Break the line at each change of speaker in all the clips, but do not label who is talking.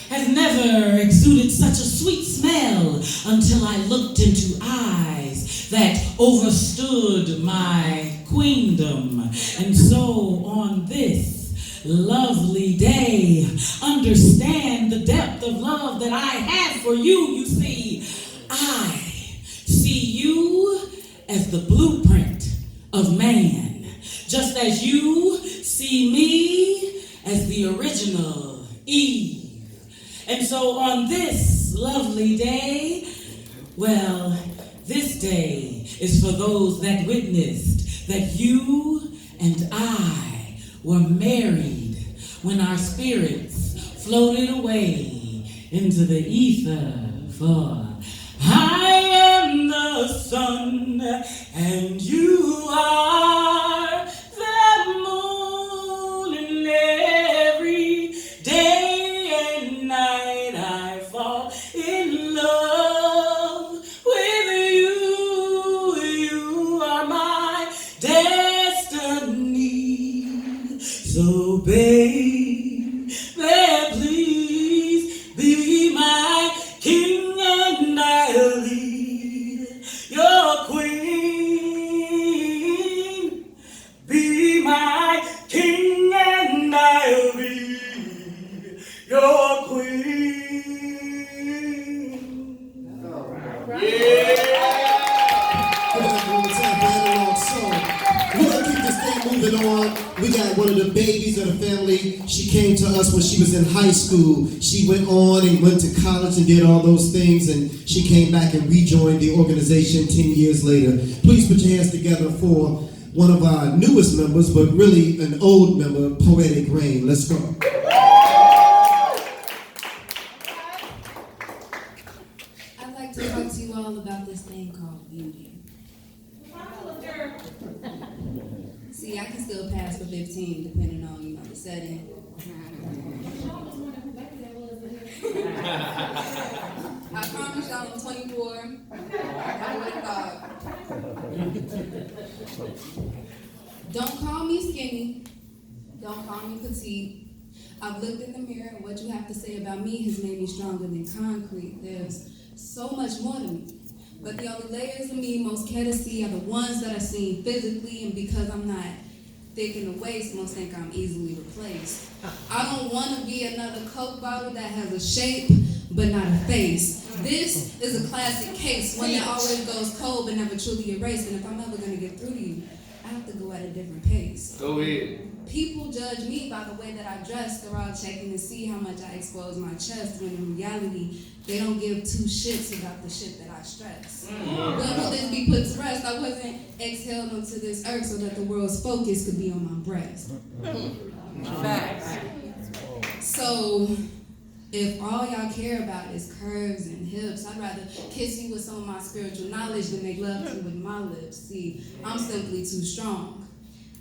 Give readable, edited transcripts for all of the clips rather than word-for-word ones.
has never exuded such a sweet smell until I looked into eyes that overstood my queendom. And so on this lovely day, understand the depth of love that I have for you. You see, I see you as the blueprint of man, just as you see me as the original Eve. And so on this lovely day, well, this day is for those that witnessed that you and I were married when our spirits floated away into the ether. For I am the sun and you are the moon, and every day and night I fall in love with you. You are my destiny. So babe, please be my king and I'll be your queen. Be my king and I'll be your queen.
We're gonna keep this thing moving on. We got one of the babies of the family. She came to us when she was in high school. She went on and went to college and did all those things, and she came back and rejoined the organization 10 years later. Please put your hands together for one of our newest members, but really an old member, Poetic Rain. Let's go.
I'd like to talk to you all about this thing called beauty. See, I can still pass for 15 depending on, the setting. I promise y'all I'm 24. I would have thought. Don't call me skinny. Don't call me petite. I've looked in the mirror and what you have to say about me has made me stronger than concrete. There's so much more to me. But the only layers of me most care to see are the ones that are seen physically, and because I'm not thick in the waist, most think I'm easily replaced. I don't want to be another Coke bottle that has a shape but not a face. This is a classic case, one that always goes cold but never truly erased, and if I'm ever going to get through to you, I have to go at a different pace.
Go ahead.
People judge me by the way that I dress. They're all checking to see how much I expose my chest, when in reality, they don't give two shits about the shit that I stress. When will this be put to rest? I wasn't exhaled onto this earth so that the world's focus could be on my breast. Facts. So, if all y'all care about is curves and hips, I'd rather kiss you with some of my spiritual knowledge than make love to you with my lips. See, I'm simply too strong.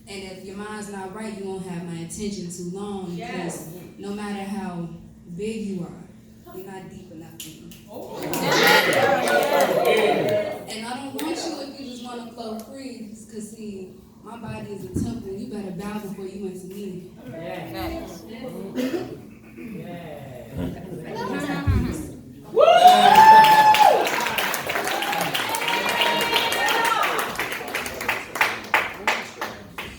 And if your mind's not right, you won't have my attention too long. Because no matter how big you are, you're not deep enough for me. And I don't want you if you just want to flow free. Because see, my body is a temple. You better bow before you enter me.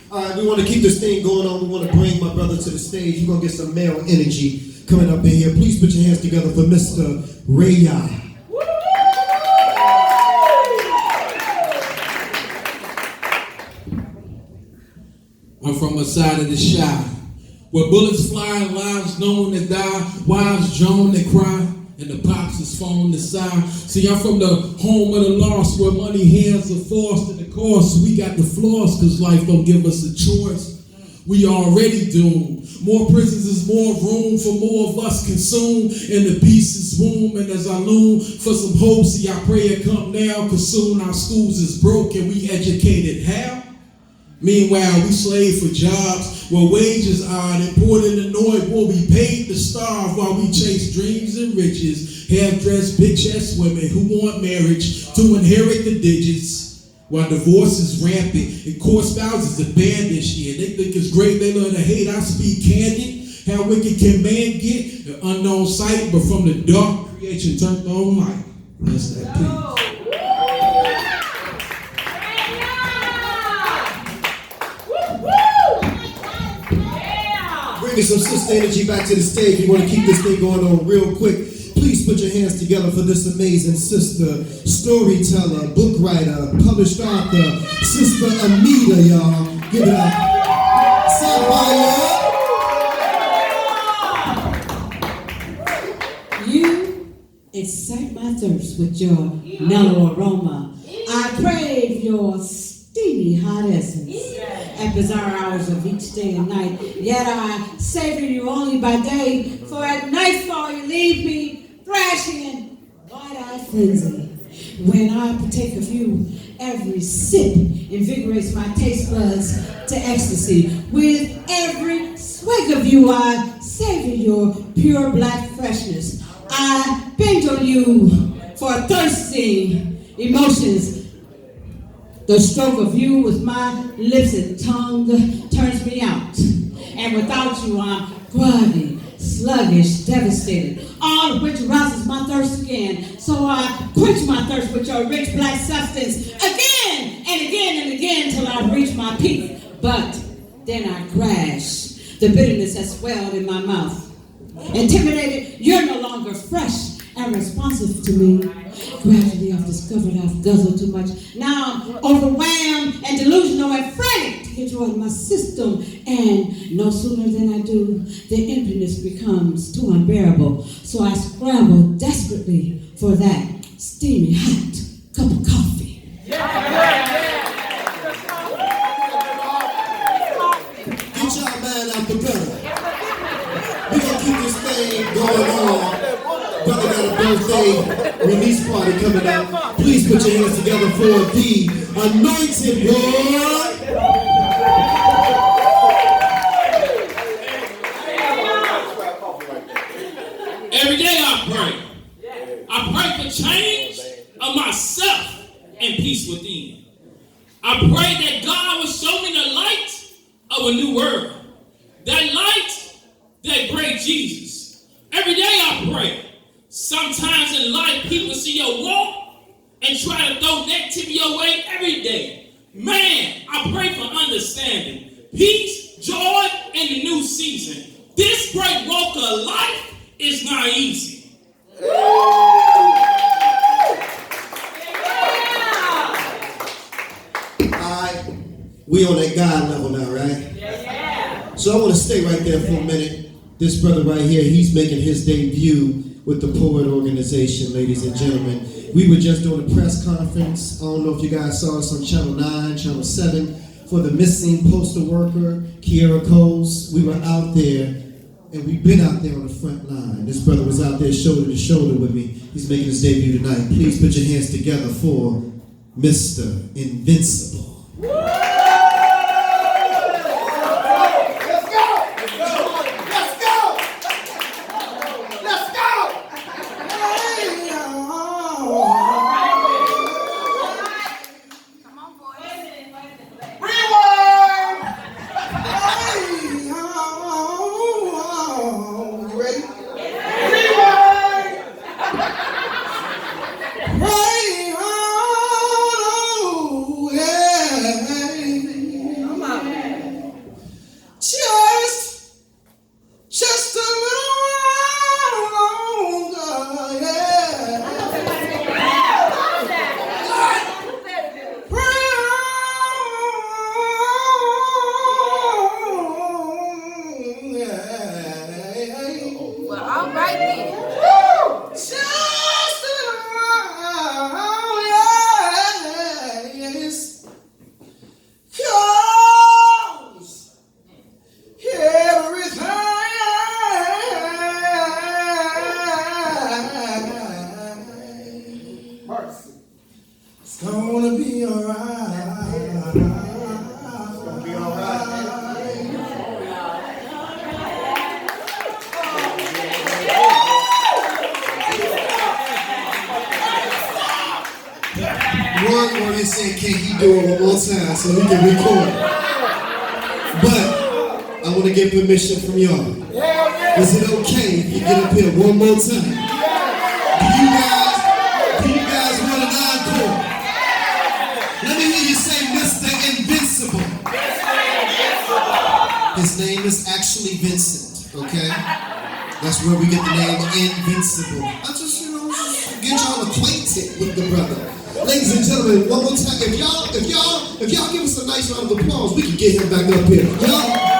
All right, we want to keep this thing going on. We want to bring my brother to the stage. We're going to get some male energy coming up in here. Please put your hands together for Mr. Raya.
I'm from a side of the shy, where bullets fly and lives known to die, wives drone and cry, and the pops is phone to sigh. See, I'm from the home of the lost, where money hands are forced, and of course, we got the flaws, cause life don't give us a choice. We already doomed. More prisons is more room for more of us consumed in the beast's womb. And as I loom for some hope, see, I pray it come now, cause soon our schools is broke and we educated how? Meanwhile, we slave for jobs where wages are imported and annoyed, boy, we paid to starve while we chase dreams and riches. Half-dressed, big-chest women who want marriage to inherit the digits. While divorce is rampant and court spouses abandoned shit. They think it's great, they love to hate, I speak candid. How wicked can man get? An unknown sight, but from the dark creation turned on light. That's that peace.
Bringing some sister energy back to the stage. We want to keep this thing going on real quick. Please put your hands together for this amazing sister, storyteller, book writer, published author, Sister Amita, y'all. Give it up.
You excite my thirst with your mellow aroma. I crave your steamy hot essence at bizarre hours of each day and night. Yet I savor you only by day, for at nightfall you leave me thrashing in wide-eyed frenzy. When I partake of you, every sip invigorates my taste buds to ecstasy. With every swig of you, I savor your pure black freshness. I binge on you for thirsty emotions. The stroke of you with my lips and tongue turns me out. And without you, I'm groggy, sluggish, devastated. All of which arouses my thirst again. So I quench my thirst with your rich black substance again and again and again till I reach my peak. But then I crash. The bitterness has swelled in my mouth. Intimidated, you're no longer fresh and responsive to me. Gradually, I've discovered I've guzzled too much. Now I'm overwhelmed and delusional and frantic to get you out of my system. And no sooner than I do, the emptiness becomes too unbearable. So I scramble desperately for that steamy, hot cup of coffee.
Get y'all man out the gutter. We're going to keep this thing going on. Brother got a birthday release party coming up. Please put your hands together for the anointed one.
Every day I pray. I pray for change of myself and peace within. I pray that God will show me the light of a new world. That light, that great Jesus. Every day I pray. Sometimes in life, people see your walk and try to throw negativity your way every day. Man, I pray for understanding, peace, joy in the new season. This great walk of life is not easy.
Alright, we on that God level now, right? So I want to stay right there for a minute. This brother right here, he's making his debut with the P.O.E.T organization, ladies and gentlemen. We were just doing a press conference. I don't know if you guys saw us on Channel 9, Channel 7, for the missing postal worker, Kiera Coles. We were out there, and we've been out there on the front line. This brother was out there shoulder to shoulder with me. He's making his debut tonight. Please put your hands together for Mr. Invincible.
It's gonna be alright.
It's gonna be alright. One more, they said, can he do it one more time so we can record? But I want to get permission from y'all. Is it okay if you get up here one more time? Do you guys want an encore? Let me hear you say Mr. Invincible. His name is actually Vincent, okay? That's where we get the name Invincible. I just, get y'all acquainted with the brother. Ladies and gentlemen, one more time. If y'all give us a nice round of applause, we can get him back up here. Y'all.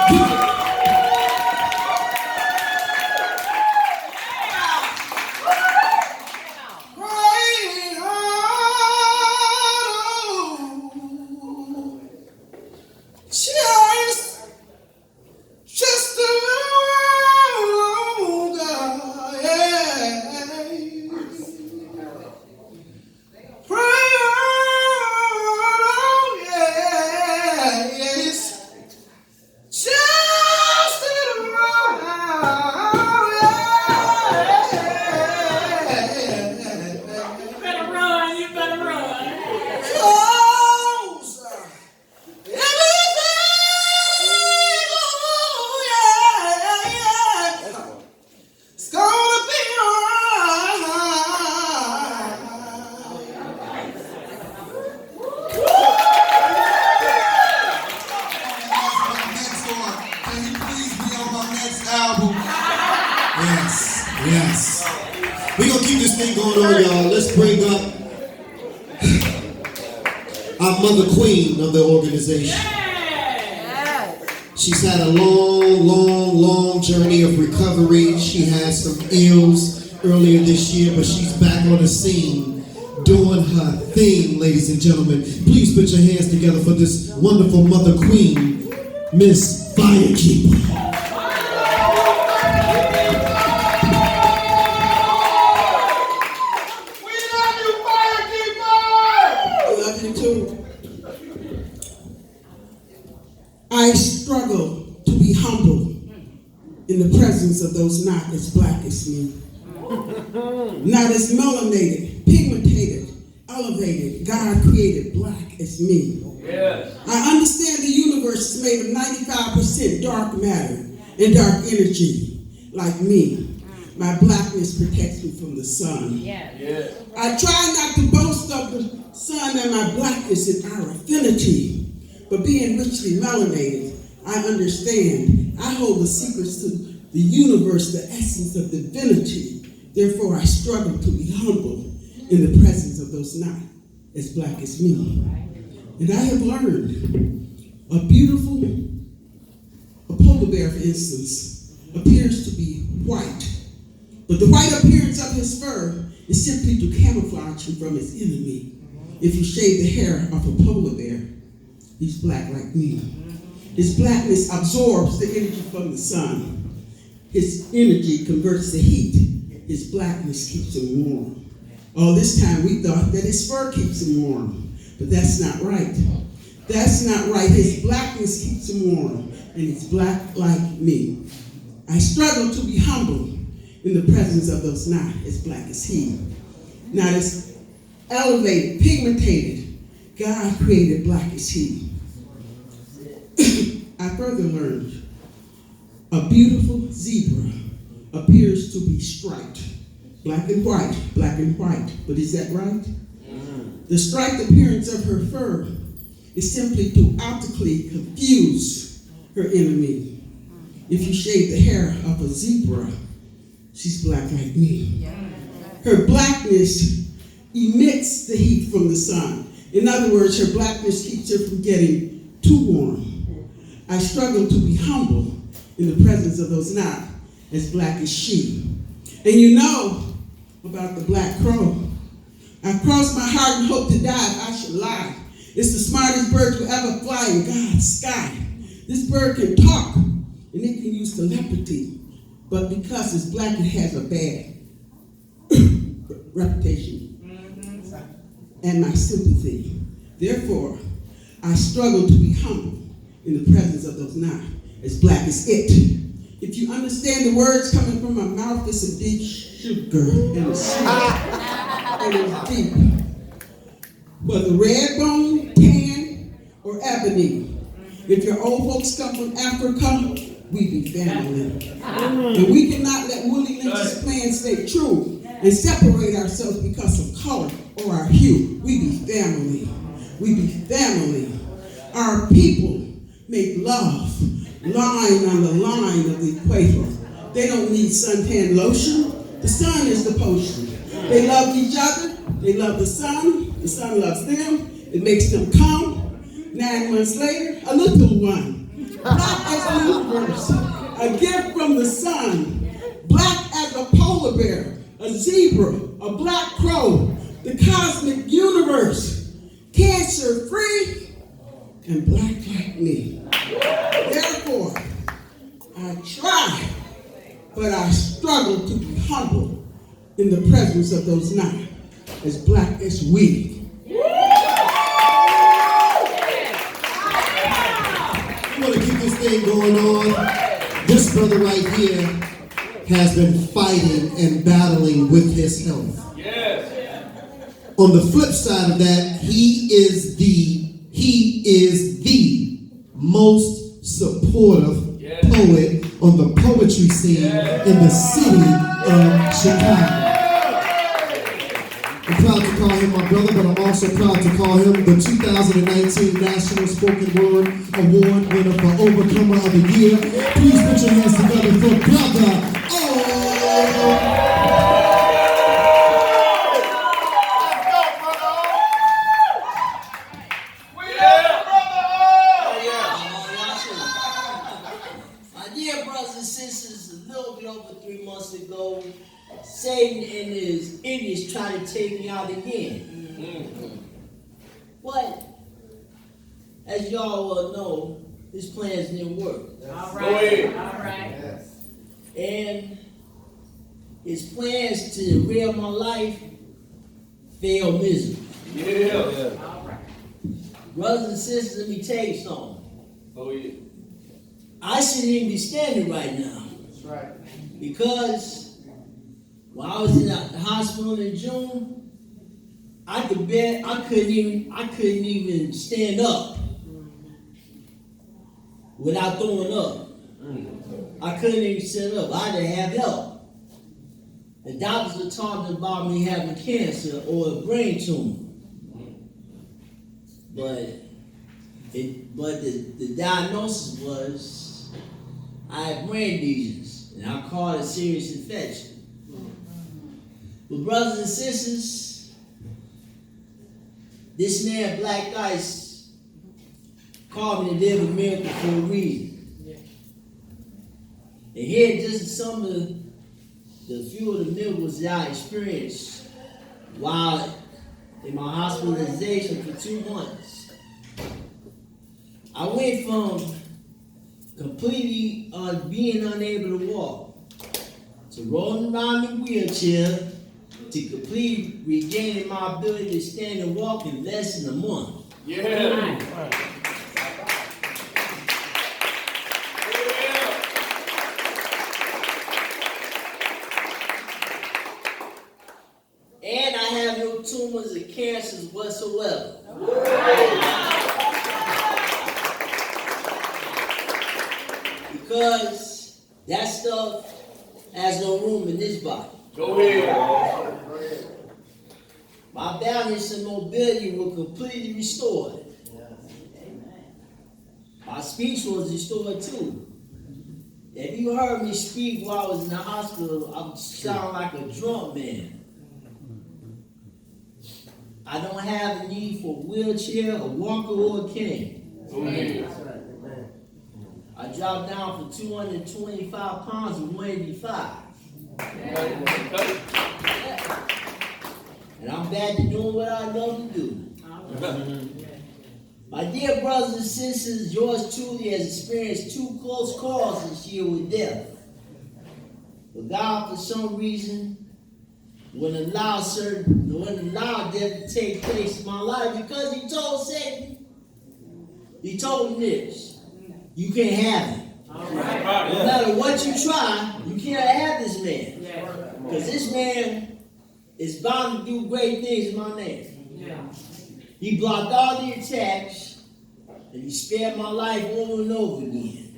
Yes. We're going to keep this thing going on, y'all. Let's bring up our mother queen of the organization. She's had a long journey of recovery. She had some ills earlier this year, but she's back on the scene doing her thing, ladies and gentlemen. Please put your hands together for this wonderful mother queen, Miss Firekeeper.
I struggle to be humble in the presence of those not as black as me. Not as melanated, pigmented, elevated, God created black as me. Yes. I understand the universe is made of 95% dark matter and dark energy, like me. My blackness protects me from the sun. Yes. I try not to boast of the sun and my blackness in our affinity. But being richly melanated, I understand. I hold the secrets to the universe, the essence of divinity. Therefore, I struggle to be humble in the presence of those not as black as me. And I have learned a polar bear, for instance, appears to be white. But the white appearance of his fur is simply to camouflage him from his enemy. If you shave the hair off a polar bear, he's black like me. His blackness absorbs the energy from the sun. His energy converts the heat. His blackness keeps him warm. All this time we thought that his fur keeps him warm, but that's not right. That's not right. His blackness keeps him warm, and he's black like me. I struggle to be humble in the presence of those not as black as he. Not as elevated, pigmented, God created black as he. I further learned a beautiful zebra appears to be striped, black and white, but is that right? The striped appearance of her fur is simply to optically confuse her enemy. If you shave the hair of a zebra, she's black like me. Her blackness emits the heat from the sun. In other words, her blackness keeps her from getting too warm. I struggle to be humble in the presence of those not as black as she. And you know about the black crow. I cross my heart and hope to die if I should lie. It's the smartest bird to ever fly in God's sky. This bird can talk and it can use telepathy, but because it's black, it has a bad reputation and my sympathy. Therefore, I struggle to be humble in the presence of those not as black as it. If you understand the words coming from my mouth, it's a deep sugar and it's sweet and it's deep. Whether red bone, tan, or ebony. If your old folks come from Africa, we be family. And we cannot let Willie Lynch's plan stay true and separate ourselves because of color or our hue. We be family. We be family. Our people make love line on the line of the equator. They don't need suntan lotion. The sun is the potion. They love each other. They love the sun loves them. It makes them come. 9 months later, a little one. Black as a universe. A gift from the sun. Black as a polar bear. A zebra. A black crow. The cosmic universe. Cancer free. And black like me. Therefore, I try, but I struggle to be humble in the presence of those nine, as black as we.
We want to keep this thing going on. This brother right here has been fighting and battling with his health. Yes. On the flip side of that, he is the most supportive poet on the poetry scene in the city of Chicago. I'm proud to call him my brother, but I'm also proud to call him the 2019 National Spoken Word Award winner for Overcomer of the Year. Please put your hands together for Brother O.
Ago, Satan and his idiots tried to take me out again. But, as y'all well know, his plans didn't work.
All right.
And his plans to derail my life failed miserably.
All right.
Brothers and sisters, let me tell you something. I shouldn't even be standing right now.
That's right.
Because when I was in the hospital in June, I couldn't even stand up without throwing up. I couldn't even stand up. I didn't have help. The doctors were talking about me having cancer or a brain tumor. But the diagnosis was I had brain lesions. And I call it a serious infection. But brothers and sisters, this man, Black Ice, called me to live a miracle for a reason. And here just some of the few of the miracles that I experienced while in my hospitalization for 2 months. I went from completely being unable to walk, to rolling around in a wheelchair, to completely regaining my ability to stand and walk in less than a month. And I have no tumors or cancers whatsoever. Because that stuff has no room in this body.
Go ahead.
My balance and mobility were completely restored. My speech was restored too. If you heard me speak while I was in the hospital, I would sound like a drunk man. I don't have a need for a wheelchair, a walker, or a cane.
Go ahead.
I dropped down from 225 pounds to 185. And I'm back to doing what I love to do. My dear brothers and sisters, yours truly has experienced 2 close calls this year with death. But God, for some reason, wouldn't allow death to take place in my life because he told Satan, he told him this, you can't have it.
Right.
No matter what you try, you can't have this man. Because this man is bound to do great things in my name. He blocked all the attacks, and he spared my life over and over again.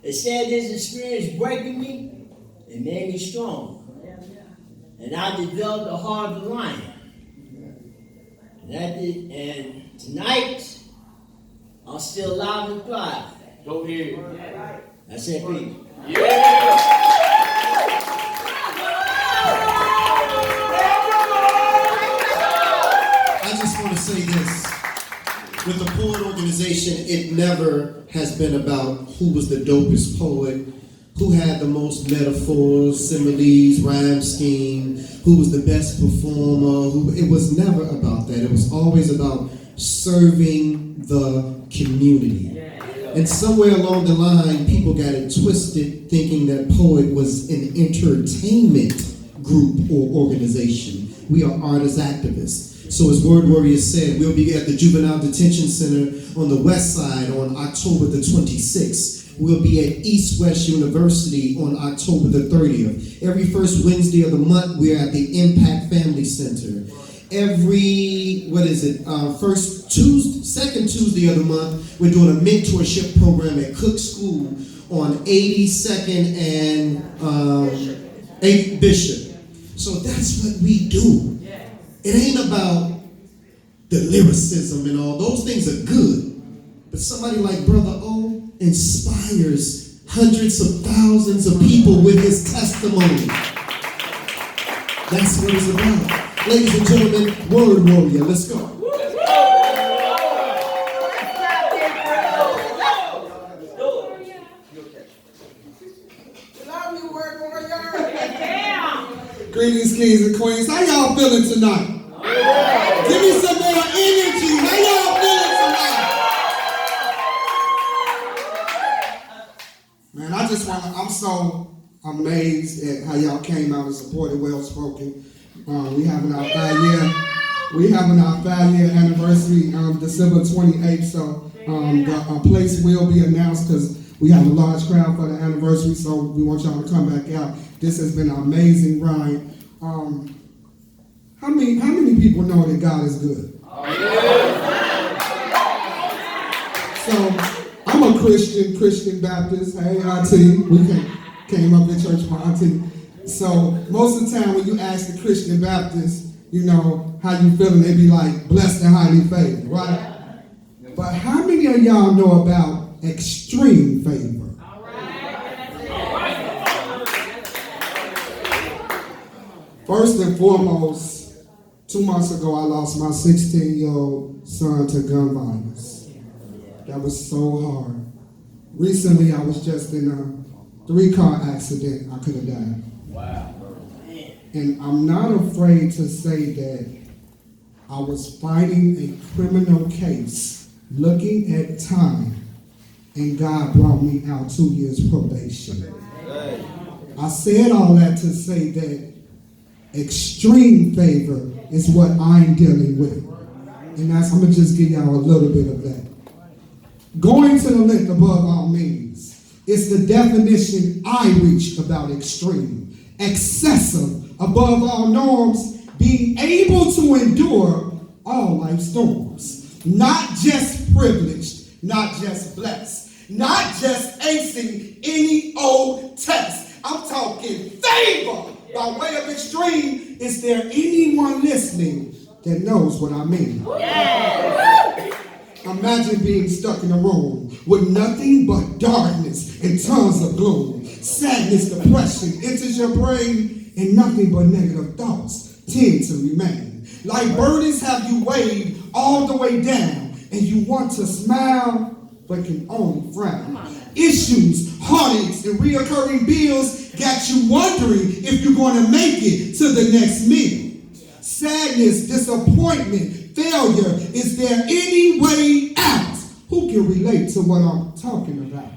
It said this experience breaking me, it made me strong. And I developed the heart of a lion. And tonight, I'm still alive and thrive.
Go ahead.
That's it, Pete.
I just want to say this. With the P.O.E.T organization, it never has been about who was the dopest poet, who had the most metaphors, similes, rhyme scheme, who was the best performer. It was never about that. It was always about serving the community. And somewhere along the line, people got it twisted, thinking that P.O.E.T was an entertainment group or organization. We are artist activists. So as Word Warrior said, we'll be at the Juvenile Detention Center on the west side on October the 26th. We'll be at East West University on October the 30th. Every first Wednesday of the month, we're at the Impact Family Center. Every, second Tuesday of the month, we're doing a mentorship program at Cook School on 82nd and 8th Bishop. So that's what we do. It ain't about the lyricism and all. Those things are good. But somebody like Brother O inspires hundreds of thousands of people with his testimony. That's what it's about. Ladies and gentlemen, Word Warrior, let's go.
Greetings, kings and queens. How y'all feeling tonight? Give me some more energy. How y'all feeling tonight? Man, I'm so amazed at how y'all came out and supported Well Spoken. We having our 5-year anniversary December 28th. So the place will be announced because we have a large crowd for the anniversary. So we want y'all to come back out. This has been an amazing ride. How many people know that God is good? So I'm a Christian Baptist. Hey, auntie, we came up in church with my auntie. So most of the time when you ask the Christian Baptist, you know, how you feeling, they be like, blessed and highly favored, right? But how many of y'all know about extreme favor? First and foremost, 2 months ago, I lost my 16-year-old son to gun violence. That was so hard. Recently, I was just in a 3-car accident. I could have died.
Wow.
And I'm not afraid to say that I was fighting a criminal case, looking at time, and God brought me out 2 years probation. I said all that to say that extreme favor is what I'm dealing with. And I'm going to just give y'all a little bit of that. Going to the length above all means. It's the definition I reached about extreme. Excessive, above all norms, being able to endure all life's storms. Not just privileged, not just blessed, not just acing any old test. I'm talking favor. By way of extreme, is there anyone listening that knows what I mean? Yes. Imagine being stuck in a room with nothing but darkness and tons of gloom. Sadness, depression enters your brain, and nothing but negative thoughts tend to remain. Like burdens have you weighed all the way down, and you want to smile, but can only frown. Issues, heartaches, and reoccurring bills got you wondering if you're going to make it to the next meal. Sadness, disappointment, failure. Is there any way out? Who can relate to what I'm talking about?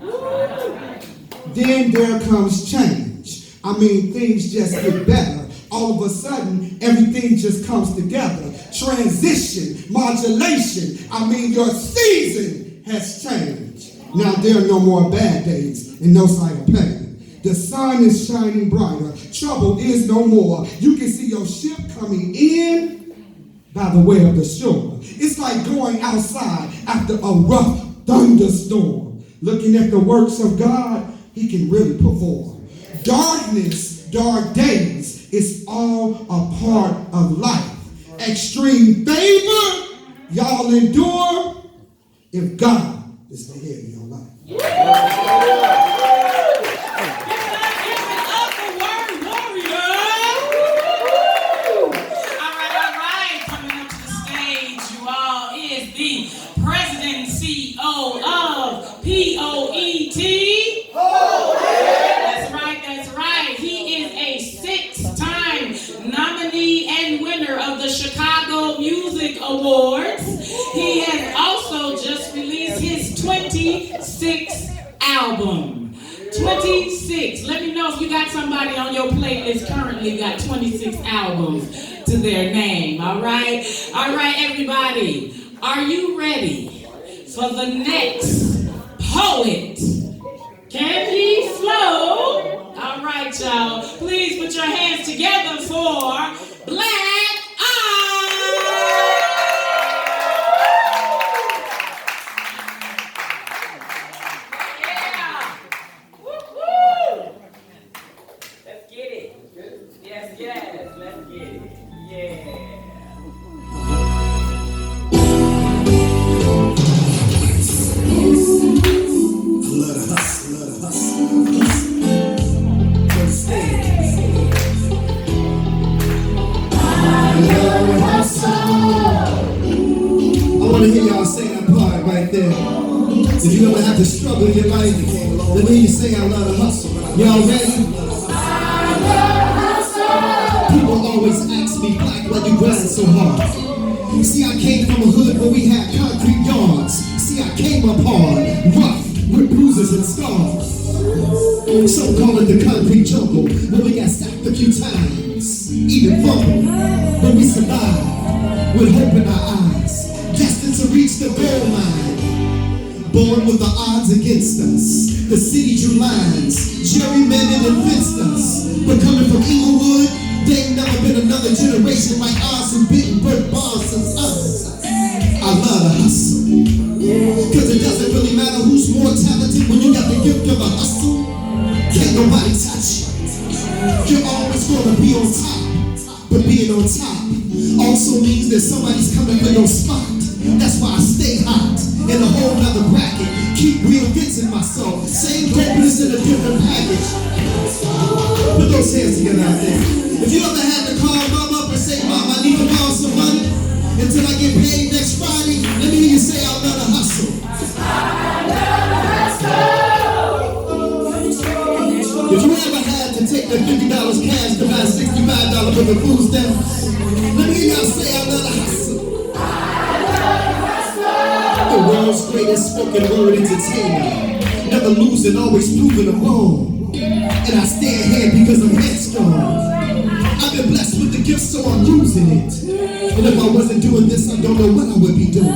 Then there comes change. I mean, things just get better. All of a sudden, everything just comes together. Transition, modulation. I mean, your season has changed. Now there are no more bad days and no sign of pain. The sun is shining brighter. Trouble is no more. You can see your ship coming in by the way of the shore. It's like going outside after a rough thunderstorm. Looking at the works of God, he can really perform. Darkness, dark days, it's all a part of life. Extreme favor, y'all endure if God is the head of your life.
P.O.E.T. That's right. He is a 6-time nominee and winner of the Chicago Music Awards. He has also just released his 26th album. 26. Let me know if you got somebody on your playlist currently got 26 albums to their name. All right, everybody. Are you ready for the next poet? Can he flow? All right, y'all. Please put your hands together for BLAQ. Yeah. Woo-hoo. Let's get it. Yes. Let's get it. Yeah.
I want to hear y'all say that part right there. If you ever have to struggle in your life, let me hear you say I love to hustle. Y'all ready? People always ask me, BLAQ, why you grind so hard? See, I came from a hood where we had concrete yards. See, I came up hard, rough, with bruises and scars. Some call it the concrete jungle, where we got sacked a few times, even fumbled, but we survived with hope in our eyes, destined to reach the gold mine. Born with the odds against us, the city drew lines, gerrymandered and fenced us. But coming from Inglewood, there ain't never been another generation like ours who didn't birth bars since us. I love to hustle, cause it doesn't really matter who's more talented when you got the gift of a hustle. Can't nobody touch you. You're always gonna be on top, but being on top also means that somebody's coming for your spot. That's why I stay hot in a whole nother bracket. Keep reinventing myself. Same dopeness in a different package. Put those hands together out there. If you ever had to call mom up and say, Mom, I need to borrow some money until I get paid next Friday, let me hear you say, I love to hustle. If you ever had to take the $50 cash to buy $65 worth of food stamps, let me hear y'all say, I love to hustle. The world's greatest spoken word entertainer, never losing, always proving them wrong. And I stay ahead because I'm headstrong. I've been blessed with the gift, so I'm using it. And if I wasn't doing this, I don't know what I would be doing.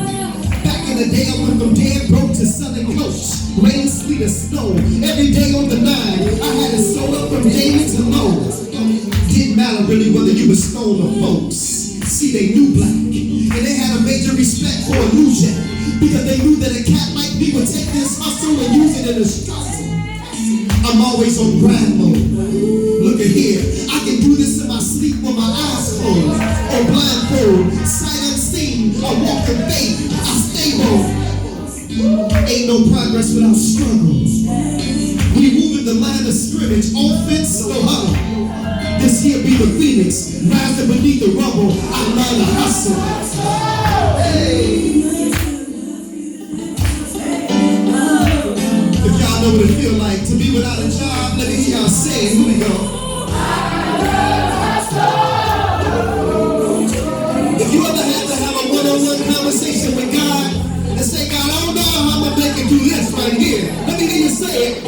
Back in the day, I went from dead broke to selling coats. Rain, sleet, or snow. Every day on the line, I had it sold up from daily to low. Didn't matter really whether you were stone or folks. See, they knew BLAQ, and they had a major respect for illusion, because they knew that a cat like me would take this hustle and use it in a struggle. I'm always on grind mode. Look at here, I can do this in my sleep with my eyes closed, or blindfold, sight unseen. I walk in faith, I stay bold. Ain't no progress without struggle. We moving the line of scrimmage, offense, no huddle. This here be the phoenix, rising beneath the rubble. I love to hustle. Hey. If y'all know what it feel like to be without a job, let me hear y'all say it. Here we go. If you ever had to have a one-on-one conversation with God and say, God, I don't know how I'm gonna make it do this right here. Let me hear you say it.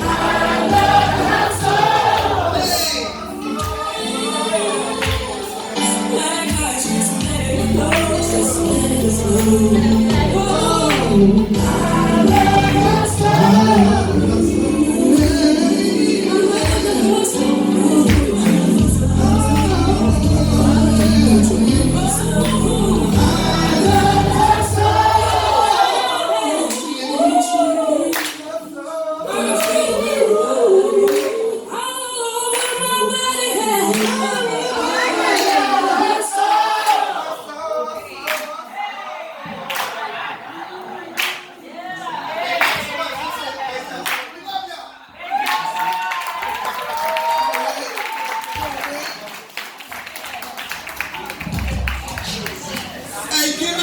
Hey, give